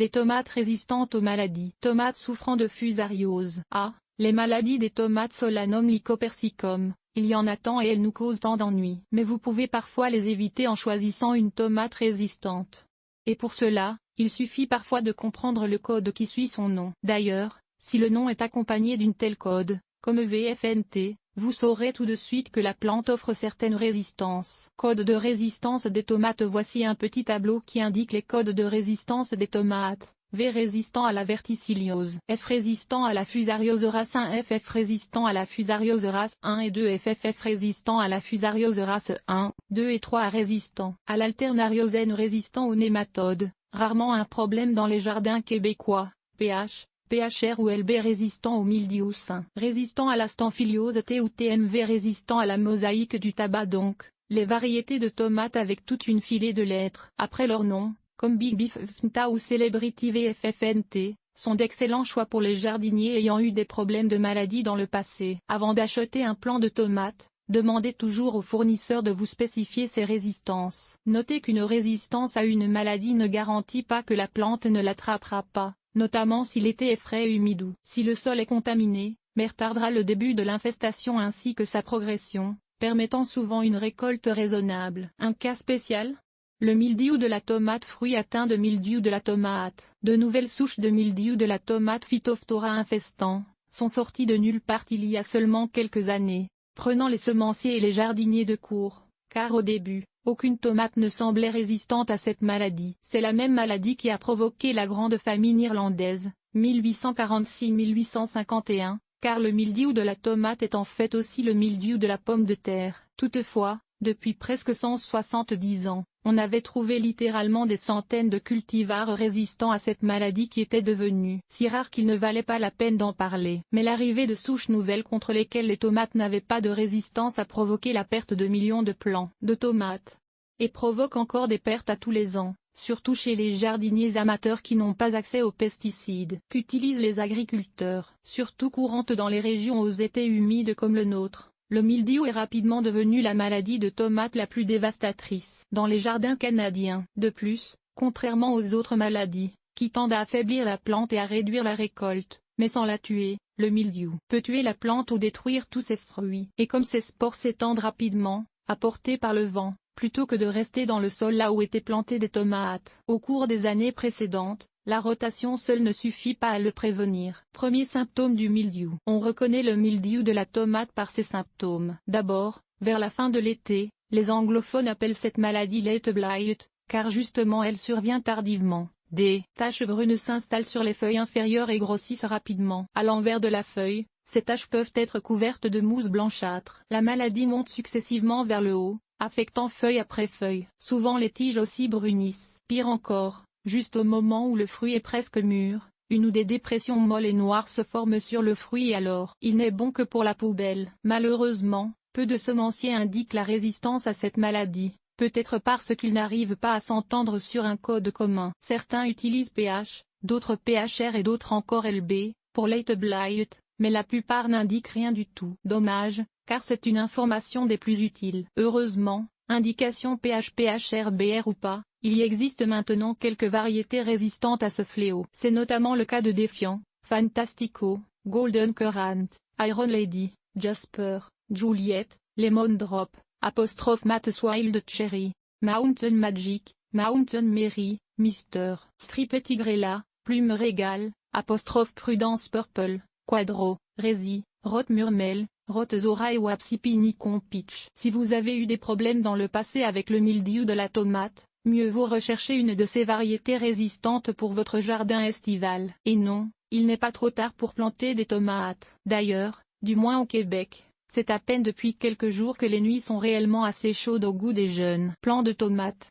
Des tomates résistantes aux maladies. Tomates souffrant de fusariose. A. Les maladies des tomates Solanum lycopersicum. Il y en a tant et elles nous causent tant d'ennuis. Mais vous pouvez parfois les éviter en choisissant une tomate résistante. Et pour cela, il suffit parfois de comprendre le code qui suit son nom. D'ailleurs, si le nom est accompagné d'une telle code, comme VFNT, vous saurez tout de suite que la plante offre certaines résistances. Code de résistance des tomates. Voici un petit tableau qui indique les codes de résistance des tomates. V résistant à la verticilliose, F résistant à la fusariose race 1, FF résistant à la fusariose race 1 et 2, FFF résistant à la fusariose race 1, 2 et 3, résistant à l'alternariose, N résistant aux nématodes, rarement un problème dans les jardins québécois, PH, PHR ou LB résistant au mildiou sain, résistant à la staphyliose T ou TMV résistant à la mosaïque du tabac. Donc, les variétés de tomates avec toute une filée de lettres après leur nom, comme Big Beef FNTA ou Celebrity VFFNT, sont d'excellents choix pour les jardiniers ayant eu des problèmes de maladie dans le passé. Avant d'acheter un plant de tomates, demandez toujours au fournisseur de vous spécifier ses résistances. Notez qu'une résistance à une maladie ne garantit pas que la plante ne l'attrapera pas, notamment si l'été est frais et humide ou si le sol est contaminé, mais retardera le début de l'infestation ainsi que sa progression, permettant souvent une récolte raisonnable. Un cas spécial ? Le mildiou de la tomate. Fruit atteint de mildiou de la tomate. De nouvelles souches de mildiou de la tomate Phytophthora infestant sont sorties de nulle part il y a seulement quelques années, prenant les semenciers et les jardiniers de court, car au début, aucune tomate ne semblait résistante à cette maladie. C'est la même maladie qui a provoqué la grande famine irlandaise, 1846-1851, car le mildiou de la tomate est en fait aussi le mildiou de la pomme de terre. Toutefois, depuis presque 170 ans, on avait trouvé littéralement des centaines de cultivars résistants à cette maladie qui était devenue si rare qu'il ne valait pas la peine d'en parler. Mais l'arrivée de souches nouvelles contre lesquelles les tomates n'avaient pas de résistance a provoqué la perte de millions de plants de tomates. Et provoque encore des pertes à tous les ans, surtout chez les jardiniers amateurs qui n'ont pas accès aux pesticides qu'utilisent les agriculteurs, surtout courantes dans les régions aux étés humides comme le nôtre. Le mildiou est rapidement devenu la maladie de tomates la plus dévastatrice dans les jardins canadiens. De plus, contrairement aux autres maladies, qui tendent à affaiblir la plante et à réduire la récolte, mais sans la tuer, le mildiou peut tuer la plante ou détruire tous ses fruits. Et comme ses spores s'étendent rapidement, apportés par le vent, plutôt que de rester dans le sol là où étaient plantées des tomates. Au cours des années précédentes, la rotation seule ne suffit pas à le prévenir. Premier symptôme du mildiou. On reconnaît le mildiou de la tomate par ses symptômes. D'abord, vers la fin de l'été, les anglophones appellent cette maladie late blight, car justement elle survient tardivement. Des taches brunes s'installent sur les feuilles inférieures et grossissent rapidement. À l'envers de la feuille, ces taches peuvent être couvertes de mousse blanchâtre. La maladie monte successivement vers le haut, affectant feuille après feuille. Souvent les tiges aussi brunissent. Pire encore, juste au moment où le fruit est presque mûr, une ou des dépressions molles et noires se forment sur le fruit et alors il n'est bon que pour la poubelle. Malheureusement, peu de semenciers indiquent la résistance à cette maladie, peut-être parce qu'ils n'arrivent pas à s'entendre sur un code commun. Certains utilisent PH, d'autres PHR et d'autres encore LB, pour late blight, mais la plupart n'indiquent rien du tout. Dommage, car c'est une information des plus utiles. Heureusement, indication PH, PHR, BR ou pas, il y existe maintenant quelques variétés résistantes à ce fléau. C'est notamment le cas de Défiant, Fantastico, Golden Currant, Iron Lady, Jasper, Juliet, Lemon Drop, Matte Wild Cherry, Mountain Magic, Mountain Mary, Mister, Striped Tigrella, Plume Régale, Prudence Purple, Quadro, Resi, Rot Murmel, Rot Zora et Wapsipinicon Peach. Si vous avez eu des problèmes dans le passé avec le mildiou de la tomate, mieux vaut rechercher une de ces variétés résistantes pour votre jardin estival. Et non, il n'est pas trop tard pour planter des tomates. D'ailleurs, du moins au Québec, c'est à peine depuis quelques jours que les nuits sont réellement assez chaudes au goût des jeunes plants de tomates.